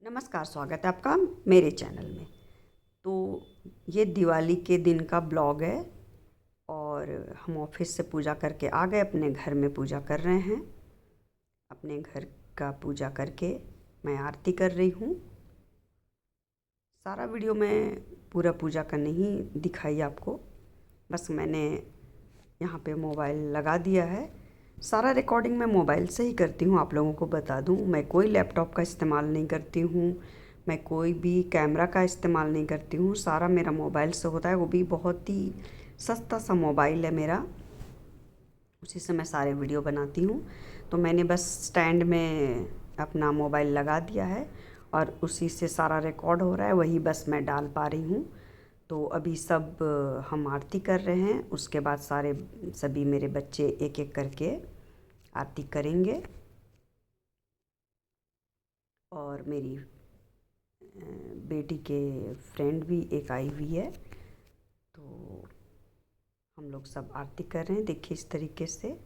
नमस्कार, स्वागत है आपका मेरे चैनल में। तो ये दिवाली के दिन का ब्लॉग है और हम ऑफिस से पूजा करके आ गए, अपने घर में पूजा कर रहे हैं। अपने घर का पूजा करके मैं आरती कर रही हूँ। सारा वीडियो मैं पूरा पूजा का नहीं दिखाई आपको, बस मैंने यहाँ पे मोबाइल लगा दिया है। सारा रिकॉर्डिंग मैं मोबाइल से ही करती हूँ। आप लोगों को बता दूँ, मैं कोई लैपटॉप का इस्तेमाल नहीं करती हूँ, मैं कोई भी कैमरा का इस्तेमाल नहीं करती हूँ। सारा मेरा मोबाइल से होता है, वो भी बहुत ही सस्ता सा मोबाइल है मेरा, उसी से मैं सारे वीडियो बनाती हूँ। तो मैंने बस स्टैंड में अपना मोबाइल लगा दिया है और उसी से सारा रिकॉर्ड हो रहा है, वही बस मैं डाल पा रही हूँ। तो अभी सब हम आरती कर रहे हैं, उसके बाद सभी मेरे बच्चे एक एक करके आरती करेंगे और मेरी बेटी के फ्रेंड भी एक आई हुई है। तो हम लोग सब आरती कर रहे हैं। देखिए, इस तरीके से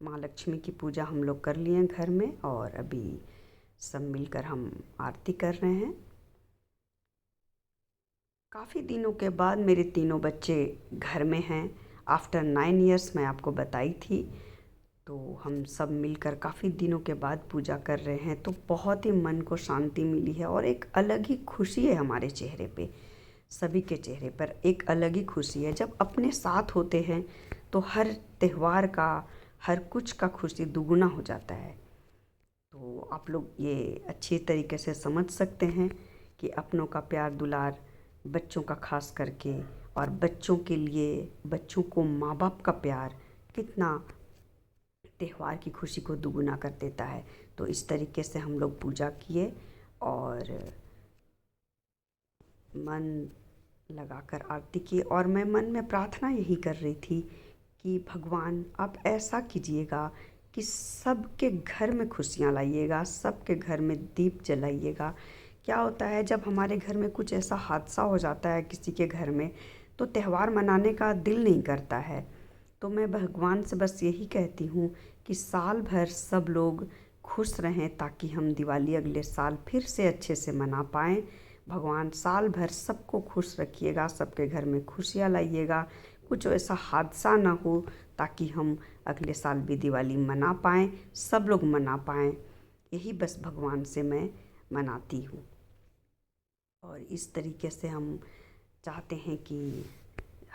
माँ लक्ष्मी की पूजा हम लोग कर लिए हैं घर में और अभी सब मिलकर हम आरती कर रहे हैं। काफ़ी दिनों के बाद मेरे तीनों बच्चे घर में हैं। आफ्टर 9 इयर्स मैं आपको बताई थी। तो हम सब मिलकर काफ़ी दिनों के बाद पूजा कर रहे हैं, तो बहुत ही मन को शांति मिली है और एक अलग ही खुशी है हमारे चेहरे पे। सभी के चेहरे पर एक अलग ही खुशी है। जब अपने साथ होते हैं तो हर त्यौहार का, हर कुछ का खुशी दुगुना हो जाता है। तो आप लोग ये अच्छी तरीके से समझ सकते हैं कि अपनों का प्यार दुलार, बच्चों का खास करके, और बच्चों के लिए बच्चों को माँ बाप का प्यार कितना त्यौहार की खुशी को दुगुना कर देता है। तो इस तरीके से हम लोग पूजा किए और मन लगाकर आरती की और मैं मन में प्रार्थना यही कर रही थी कि भगवान आप ऐसा कीजिएगा कि सबके घर में खुशियाँ लाइएगा, सबके घर में दीप जलाइएगा। क्या होता है, जब हमारे घर में कुछ ऐसा हादसा हो जाता है किसी के घर में, तो त्यौहार मनाने का दिल नहीं करता है। तो मैं भगवान से बस यही कहती हूँ कि साल भर सब लोग खुश रहें ताकि हम दिवाली अगले साल फिर से अच्छे से मना पाएँ। भगवान साल भर सबको खुश रखिएगा, सबके घर में खुशियाँ लाइएगा, कुछ ऐसा हादसा ना हो ताकि हम अगले साल भी दिवाली मना पाएँ, सब लोग मना पाएँ। यही बस भगवान से मैं मनाती हूँ। और इस तरीके से हम चाहते हैं कि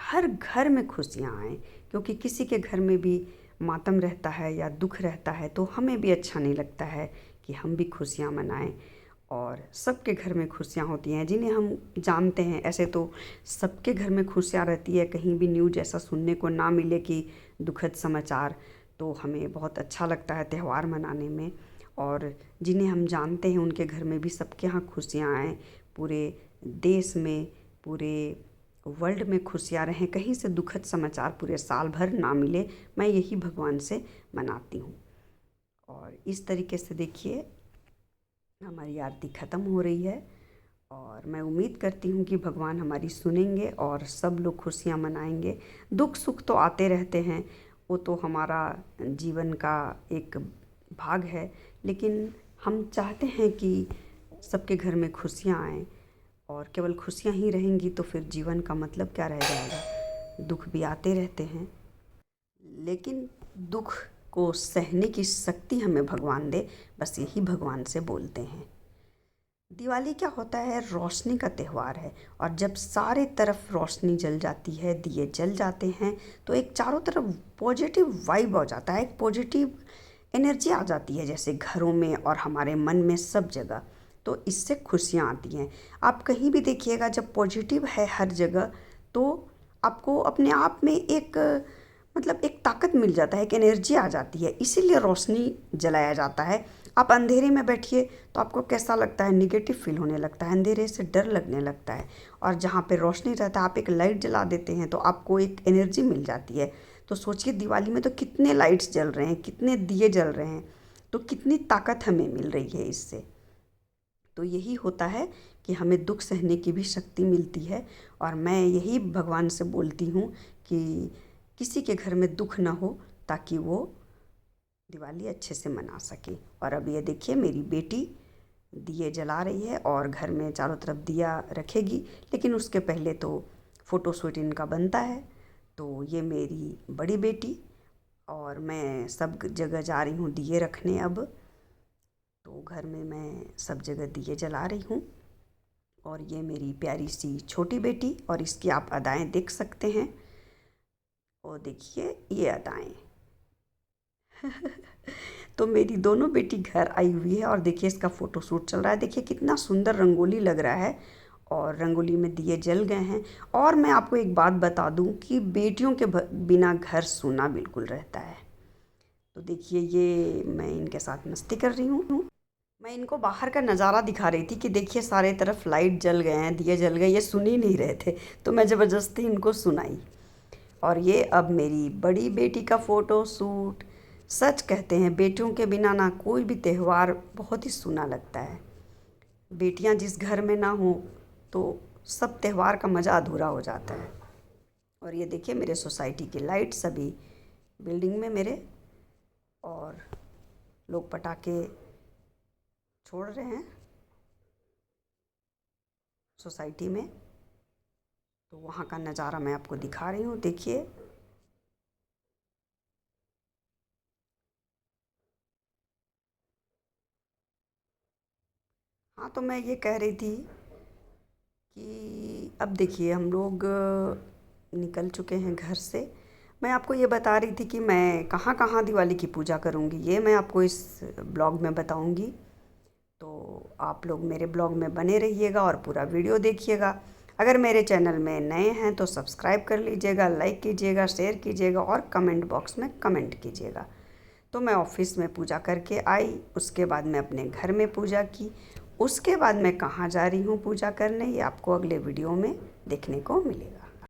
हर घर में खुशियाँ आएँ, क्योंकि किसी के घर में भी मातम रहता है या दुख रहता है तो हमें भी अच्छा नहीं लगता है कि हम भी खुशियाँ मनाएं। और सबके घर में खुशियाँ होती हैं जिन्हें हम जानते हैं। ऐसे तो सबके घर में खुशियाँ रहती है, कहीं भी न्यूज़ ऐसा सुनने को ना मिले कि दुखद समाचार। तो हमें बहुत अच्छा लगता है त्यौहार मनाने में। और जिन्हें हम जानते हैं उनके घर में भी सबके यहाँ खुशियाँ आएँ, पूरे देश में, पूरे वर्ल्ड में खुशियाँ रहें, कहीं से दुखद समाचार पूरे साल भर ना मिले, मैं यही भगवान से मनाती हूँ। और इस तरीके से देखिए हमारी आरती ख़त्म हो रही है और मैं उम्मीद करती हूँ कि भगवान हमारी सुनेंगे और सब लोग खुशियाँ मनाएंगे। दुख सुख तो आते रहते हैं, वो तो हमारा जीवन का एक भाग है, लेकिन हम चाहते हैं कि सबके घर में खुशियाँ आएँ। और केवल खुशियाँ ही रहेंगी तो फिर जीवन का मतलब क्या रह जाएगा। दुख भी आते रहते हैं, लेकिन दुख को सहने की शक्ति हमें भगवान दे, बस यही भगवान से बोलते हैं। दिवाली क्या होता है, रोशनी का त्यौहार है। और जब सारे तरफ रोशनी जल जाती है, दिए जल जाते हैं, तो एक चारों तरफ पॉजिटिव वाइब हो जाता है, एक पॉजिटिव एनर्जी आ जाती है, जैसे घरों में और हमारे मन में सब जगह। तो इससे खुशियाँ आती हैं। आप कहीं भी देखिएगा, जब पॉजिटिव है हर जगह, तो आपको अपने आप में एक मतलब एक ताकत मिल जाता है, एक एनर्जी आ जाती है। इसीलिए रोशनी जलाया जाता है। आप अंधेरे में बैठिए तो आपको कैसा लगता है, निगेटिव फील होने लगता है, अंधेरे से डर लगने लगता है। और जहाँ पे रोशनी रहता है, आप एक लाइट जला देते हैं तो आपको एक एनर्जी मिल जाती है। तो सोचिए, दिवाली में तो कितने लाइट्स जल रहे हैं, कितने दिए जल रहे हैं, तो कितनी ताकत हमें मिल रही है इससे। तो यही होता है कि हमें दुख सहने की भी शक्ति मिलती है। और मैं यही भगवान से बोलती हूँ कि किसी के घर में दुख ना हो ताकि वो दिवाली अच्छे से मना सके। और अब ये देखिए, मेरी बेटी दिए जला रही है और घर में चारों तरफ दिया रखेगी, लेकिन उसके पहले तो फ़ोटो शूट इनका बनता है। तो ये मेरी बड़ी बेटी और मैं सब जगह जा रही हूँ दिए रखने अब। तो घर में मैं सब जगह दिए जला रही हूँ और ये मेरी प्यारी सी छोटी बेटी और इसकी आप अदाएँ देख सकते हैं। और देखिए ये अदाएँ तो मेरी दोनों बेटी घर आई हुई है और देखिए इसका फ़ोटो शूट चल रहा है। देखिए कितना सुंदर रंगोली लग रहा है और रंगोली में दिए जल गए हैं। और मैं आपको एक बात बता दूं कि बेटियों के बिना घर सूना बिल्कुल रहता है। तो देखिए ये मैं इनके साथ मस्ती कर रही हूँ। मैं इनको बाहर का नज़ारा दिखा रही थी कि देखिए सारे तरफ लाइट जल गए हैं, दिए जल गए, ये सुन ही नहीं रहे थे, तो मैं ज़बरदस्ती इनको सुनाई। और ये अब मेरी बड़ी बेटी का फ़ोटो शूट। सच कहते हैं बेटियों के बिना ना कोई भी त्यौहार बहुत ही सूना लगता है। बेटियां जिस घर में ना हो तो सब त्यौहार का मज़ा अधूरा हो जाता है। और ये देखिए मेरे सोसाइटी की लाइट सभी बिल्डिंग में मेरे, और लोग पटाखे छोड़ रहे हैं सोसाइटी में। तो वहाँ का नज़ारा मैं आपको दिखा रही हूँ, देखिए। हाँ, तो मैं ये कह रही थी कि अब देखिए हम लोग निकल चुके हैं घर से। मैं आपको ये बता रही थी कि मैं कहाँ कहाँ दिवाली की पूजा करूँगी, ये मैं आपको इस ब्लॉग में बताऊँगी। तो आप लोग मेरे ब्लॉग में बने रहिएगा और पूरा वीडियो देखिएगा। अगर मेरे चैनल में नए हैं तो सब्सक्राइब कर लीजिएगा, लाइक कीजिएगा, शेयर कीजिएगा और कमेंट बॉक्स में कमेंट कीजिएगा। तो मैं ऑफिस में पूजा करके आई, उसके बाद मैं अपने घर में पूजा की, उसके बाद मैं कहाँ जा रही हूँ पूजा करने, ये आपको अगले वीडियो में देखने को मिलेगा।